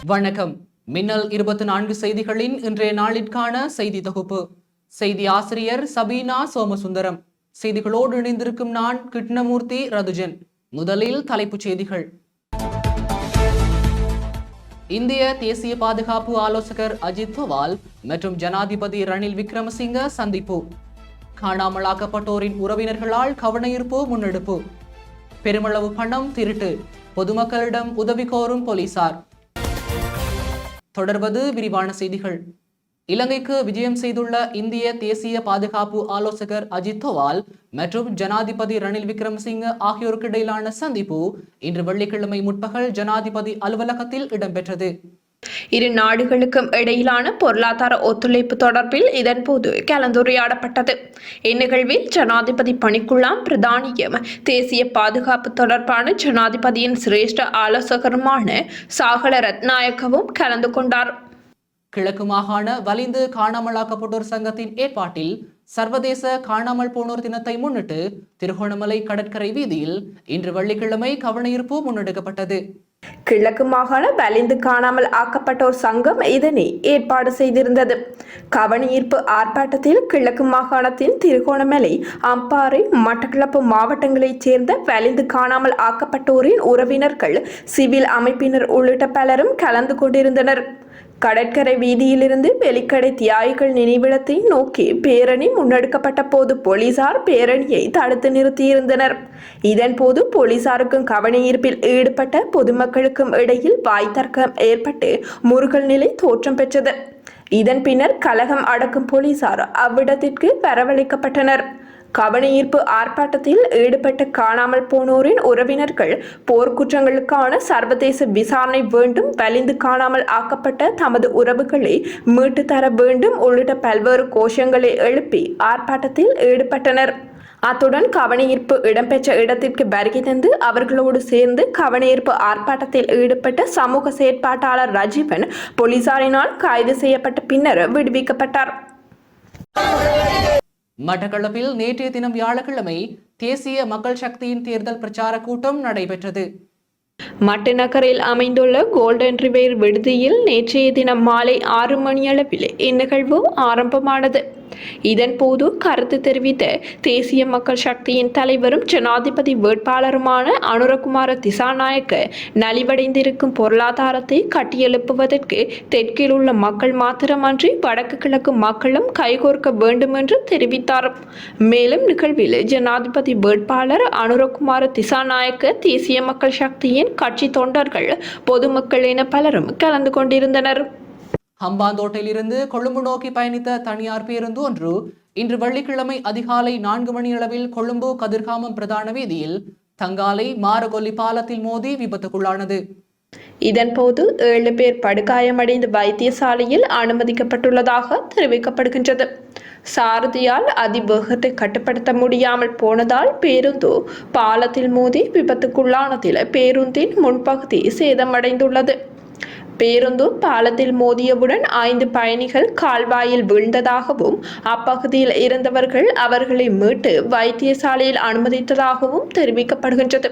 வணக்கம். மின்னல் 24 செய்திகளின் இன்றைய நாளிற்கான செய்தி தொகுப்பு. செய்தி ஆசிரியர் சபீனா சோமசுந்தரம். செய்திகளோடு இணைந்திருக்கும் நான் கிருஷ்ணமூர்த்தி ரதுஜன். முதலில் தலைப்புச் செய்திகள். இந்திய தேசிய பாதுகாப்பு ஆலோசகர் அஜித் தோவால் மற்றும் ஜனாதிபதி ரணில் விக்ரமசிங்க சந்திப்பு. காணாமலாக்கப்பட்டோரின் உறவினர்களால் கவனஈர்ப்பு முன்னெடுப்பு. பெருமளவு பணம் திருட்டு, பொதுமக்களிடம் உதவி கோரும் போலீசார். தொடர்வது விரிவான செய்திகள். இலங்கைக்கு விஜயம் செய்துள்ள இந்திய தேசிய பாதுகாப்பு ஆலோசகர் அஜித் தோவால் மற்றும் ஜனாதிபதி ரணில் விக்ரமசிங்க ஆகியோருக்கு இடையிலான சந்திப்பு இன்று வெள்ளிக்கிழமை முற்பகல் ஜனாதிபதி அலுவலகத்தில் இடம்பெற்றது. இரு நாடுகளுக்கும் இடையிலான பொருளாதார ஒத்துழைப்பு தொடர்பில் இதன்போது கலந்துரையாடப்பட்டது. இந்நிகழ்வில் ஜனாதிபதி பணிக்குழாம் பிரதானியும் தேசிய பாதுகாப்பு தொடர்பான ஜனாதிபதியின் சிரேஷ்ட ஆலோசகருமான சாகல ரத்நாயக்கவும் கலந்து கொண்டார். கிழக்கு மாகாண வலிந்து காணாமலாக்கப்பட்டோர் சங்கத்தின் ஏற்பாட்டில் சர்வதேச காணாமல் போனோர் தினத்தை முன்னிட்டு திருகோணமலை கடற்கரை வீதியில் இன்று வெள்ளிக்கிழமை கவனஈர்ப்பு முன்னெடுக்கப்பட்டது. கிழக்கு மாகாண வலிந்து காணாமல் ஆக்கப்பட்டோர் சங்கம் இதனை ஏற்பாடு செய்திருந்தது. கவனஈர்ப்பு ஆர்ப்பாட்டத்தில் கிழக்கு மாகாணத்தின் திருகோணமலை, அம்பாறை, மட்டக்களப்பு மாவட்டங்களைச் சேர்ந்த வலிந்து காணாமல் ஆக்கப்பட்டோரின் உறவினர்கள், சிவில் அமைப்பினர் உள்ளிட்ட பலரும் கலந்து கொண்டிருந்தனர். கடற்கரை வீதியிலிருந்து வெலிக்கடை தியாகிகள் நினைவிடத்தை நோக்கி பேரணி முன்னெடுக்கப்பட்ட போது போலீசார் பேரணியை தடுத்து நிறுத்தியிருந்தனர். இதன்போது போலீசாருக்கும் கவனஈர்ப்பில் ஈடுபட்ட பொதுமக்களுக்கும் இடையில் வாய்த்தர்க்கம் ஏற்பட்டு முறுகல் நிலை தோற்றம் பெற்றது. இதன் பின்னர் கலகம் அடக்கும் போலீசார் அவ்விடத்திற்கு வரவழைக்கப்பட்டனர். கவனஈர்ப்பு ஆர்ப்பாட்டத்தில் ஈடுபட்ட காணாமல் போனோரின் உறவினர்கள் போர்க்குற்றங்களுக்கான சர்வதேச விசாரணை வேண்டும், வலிந்து காணாமல் ஆக்கப்பட்ட தமது உறவுகளை மீட்டு தர வேண்டும் உள்ளிட்ட பல்வேறு கோஷங்களை எழுப்பி ஆர்ப்பாட்டத்தில் ஈடுபட்டனர். அத்துடன் கவனஈர்ப்பு இடம்பெற்ற இடத்திற்கு வருகை தந்து அவர்களோடு சேர்ந்து கவனஈர்ப்பு ஆர்ப்பாட்டத்தில் ஈடுபட்ட சமூக செயற்பாட்டாளர் ரஜீவன் போலீசாரினால் கைது செய்யப்பட்ட பின்னர் விடுவிக்கப்பட்டார். மட்டக்களப்பில் நேற்றைய தினம் வியாழக்கிழமை தேசிய மக்கள் சக்தியின் தேர்தல் பிரச்சார கூட்டம் நடைபெற்றது. மட்டநகரில் அமைந்துள்ள கோல்டன் ரிவர் விடுதியில் நேற்றைய தினம் மாலை 6 மணியளவில் இந்நிகழ்வு ஆரம்பமானது. இதன்போது கருத்து தெரிவித்த தேசிய மக்கள் சக்தியின் தலைவரும் ஜனாதிபதி வேட்பாளருமான அனுரகுமார திசாநாயக்க நலிவடைந்திருக்கும் பொருளாதாரத்தை கட்டியெழுப்புவதற்கு தெற்கில் உள்ள மக்கள் மாத்திரமன்றி வடக்கு கிழக்கு மக்களும் கைகோர்க்க வேண்டும் என்று தெரிவித்தார். மேலும் நிகழ்வில் ஜனாதிபதி வேட்பாளர் அனுரகுமார திசாநாயக்க, தேசிய மக்கள் சக்தியின் கட்சி தொண்டர்கள், பொதுமக்கள் என பலரும் கலந்து கொண்டிருந்தனர். ஹம்பாந்தோட்டையிலிருந்து கொழும்பு நோக்கி பயணித்த தனியார் பேருந்து ஒன்று இன்று வெள்ளிக்கிழமை அதிகாலை 4 மணியளவில் கொழும்பு கதிர்காமம் பிரதான வீதியில் தங்காலை மாரகொல்லி பாலத்தில் மோதி விபத்துக்குள்ளானது. இதன்போது 7 பேர் படுகாயமடைந்து வைத்தியசாலையில் அனுமதிக்கப்பட்டுள்ளதாக தெரிவிக்கப்படுகின்றது. சாரதியால் அதிவேகத்தை கட்டுப்படுத்த முடியாமல் போனதால் பேருந்து பாலத்தில் மோதி விபத்துக்குள்ளானதில் பேருந்தின் முன்பகுதி சேதமடைந்துள்ளது. பேருந்து பாலத்தில் மோதியவுடன் 5 பயணிகள் கால்வாயில் வீழ்ந்ததாகவும் அப்பகுதியில் இருந்தவர்கள் அவர்களை மீட்டு வைத்தியசாலையில் அனுமதித்ததாகவும் தெரிவிக்கப்படுகின்றது.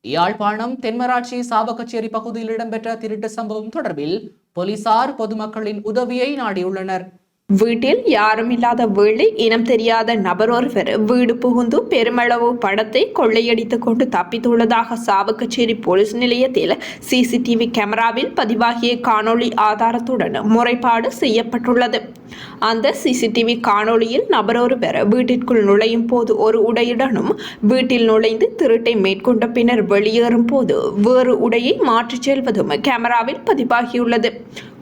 யாழ்ப்பாணம் தென்மராட்சி சாவகச்சேரி பகுதியில் இடம்பெற்ற திருட்டு சம்பவம் தொடர்பில் போலீசார் பொதுமக்களின் உதவியை நாடியுள்ளனர். வீட்டில் யாரும் இல்லாத வேளை இனம் தெரியாத நபர் ஒருவர் வீடு புகுந்து பெருமளவு பணத்தை கொள்ளையடித்துக் கொண்டு தப்பித்துள்ளதாக சாவகச்சேரி போலீஸ் நிலையத்தில் சிசிடிவி கேமராவில் பதிவாகிய காணொளி ஆதாரத்துடன் முறைப்பாடு செய்யப்பட்டுள்ளது. அந்த சிசிடிவி காணொளியில் நபர் ஒருவர் வீட்டிற்குள் நுழையும் போது ஒரு உடையுடனும் வீட்டில் நுழைந்து திருட்டை மேற்கொண்ட பின்னர் வெளியேறும் போது வேறு உடையை மாற்றிச் செல்வதும் கேமராவில் பதிவாகியுள்ளது.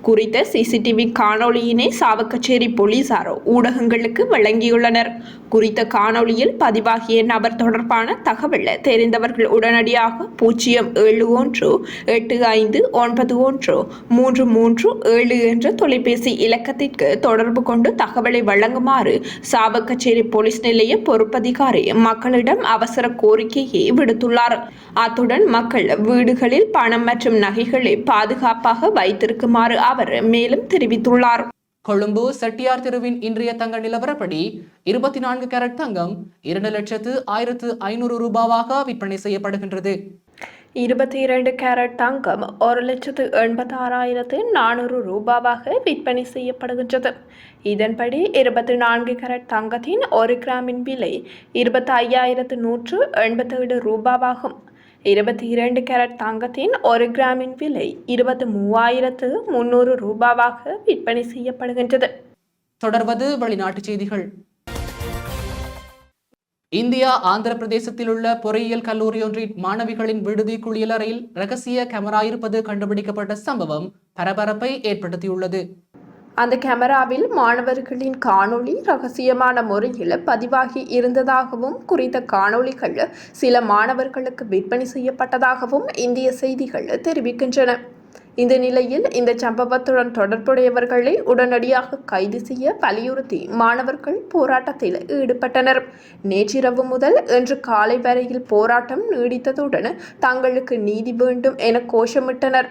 குறித்த சிசிடிவி காணொளியினை சாவகச்சேரி போலீசார் ஊடகங்களுக்கு வழங்கியுள்ளனர். குறித்த காணொளியில் பதிவாகிய நபர் தொடர்பான தகவல் தெரிந்தவர்கள் உடனடியாக 07185913337 என்ற தொலைபேசி இலக்கத்திற்கு தொடர்பு கொண்டு தகவலை வழங்குமாறு சாவகச்சேரி போலீஸ் நிலைய பொறுப்பதிகாரி மக்களிடம் அவசர கோரிக்கையை விடுத்துள்ளார். அத்துடன் மக்கள் வீடுகளில் பணம் மற்றும் நகைகளை பாதுகாப்பாக வைத்திருக்குமாறு அவர் மேலும் தெரிவித்துள்ளார். கொழும்பு செட்டியார் தெருவின் இன்றைய தங்க நிலவரப்படி 24 கேரட் தங்கம் 2,15,500 ரூபாவாக விற்பனை செய்யப்படுகின்றது. 22 கேரட் தங்கம் 1,86,400 ரூபாவாக விற்பனை செய்யப்படுகின்றது. இதன்படி 24 கேரட் தங்கத்தின் 1 கிராமின் விலை 25,187 ரூபாவாகும். 22 கேரட் தங்கத்தின் 1 கிராமின் விலை 23,300 ரூபாவாக விற்பனை செய்யப்படுகின்றது. தொடர்வது வெளிநாட்டுச் செய்திகள். இந்தியா ஆந்திர பிரதேசத்தில் உள்ள பொறியியல் கல்லூரி ஒன்றின் மாணவிகளின் விடுதி குளியலறையில் ரகசிய கேமரா இருப்பது கண்டுபிடிக்கப்பட்ட சம்பவம் பரபரப்பை ஏற்படுத்தியுள்ளது. அந்த கேமராவில் மாணவர்களின் காணொளி ரகசியமான முறையில் பதிவாகி இருந்ததாகவும் குறித்த காணொளிகள் சில மாணவர்களுக்கு விற்பனை செய்யப்பட்டதாகவும் இந்திய செய்திகள் தெரிவிக்கின்றன. இந்த நிலையில் இந்த சம்பவத்துடன் தொடர்புடையவர்களை உடனடியாக கைது செய்ய வலியுறுத்தி மாணவர்கள் போராட்டத்தில் ஈடுபட்டனர். நேற்றிரவு முதல் இன்று காலை வரையில் போராட்டம் நீடித்ததுடன் தங்களுக்கு நீதி வேண்டும் என கோஷமிட்டனர்.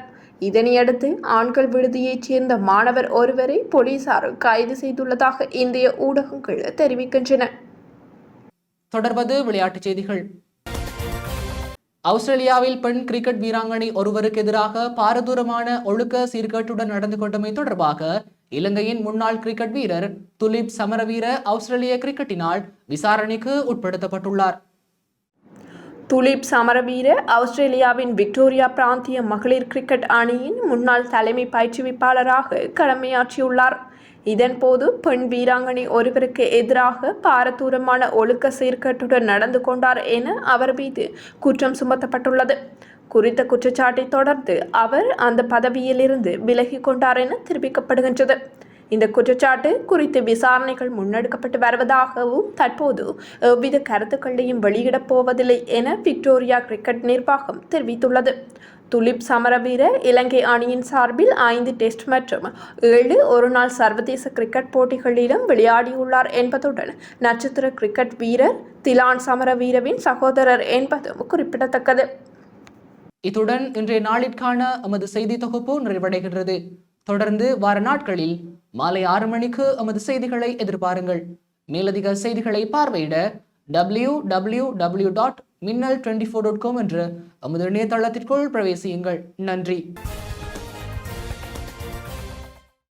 இதனையடுத்து ஆண்கள் விடுதியைச் சேர்ந்த மாணவர் ஒருவரை போலீசார் கைது செய்துள்ளதாக இந்திய ஊடகங்கள் தெரிவிக்கின்றன. தொடர்வது விளையாட்டுச் செய்திகள். ஆஸ்திரேலியாவில் பெண் கிரிக்கெட் வீராங்கனை ஒருவருக்கு எதிராக பாரதூரமான ஒழுக்க சீர்கேட்டுடன் நடந்து கொண்டமை தொடர்பாக இலங்கையின் முன்னாள் கிரிக்கெட் வீரர் துலிப் சமரவீர ஆஸ்திரேலிய கிரிக்கெட்டினால் விசாரணைக்கு உட்படுத்தப்பட்டுள்ளார். துலிப் சமரவீர ஆஸ்திரேலியாவின் விக்டோரியா பிராந்திய மகளிர் கிரிக்கெட் அணியின் முன்னாள் தலைமை பயிற்றுவிப்பாளராக கடமையாற்றியுள்ளார். இதன்போது பெண் வீராங்கனை ஒருவருக்கு எதிராக பாரதூரமான ஒழுக்க சீர்கேட்டுடன் நடந்து கொண்டார் என அவர் மீது குற்றம் சுமத்தப்பட்டுள்ளது. குறித்த குற்றச்சாட்டை தொடர்ந்து அவர் அந்த பதவியிலிருந்து விலகிக் கொண்டார் என தெரிவிக்கப்படுகின்றது. இந்த குற்றச்சாட்டு குறித்து விசாரணைகள் முன்னெடுக்கப்பட்டு வருவதாகவும் தற்போது எவ்வித கருத்துக்களையும் வெளியிடப் போவதில்லை என விக்டோரியா கிரிக்கெட் நிர்வாகம் தெரிவித்துள்ளது. துலிப் சமரவீர இலங்கை அணியின் சார்பில் 5 டெஸ்ட் மற்றும் 7 ஒருநாள் சர்வதேச கிரிக்கெட் போட்டிகளிலும் விளையாடியுள்ளார் என்பதுடன் நட்சத்திர கிரிக்கெட் வீரர் திலான் சமரவீரவின் சகோதரர் என்பதும் குறிப்பிடத்தக்கது. இத்துடன் இன்றைய நாளிற்கான எமது செய்தி தொகுப்பு நிறைவடைகின்றது. தொடர்ந்து வார நாட்களில் மாலை 6 மணிக்கு எமது செய்திகளை எதிர்பாருங்கள். மேலதிக செய்திகளை பார்வையிட www.minnal24.com என்ற எமது இணையதளத்திற்குள் பிரவேசியுங்கள். நன்றி.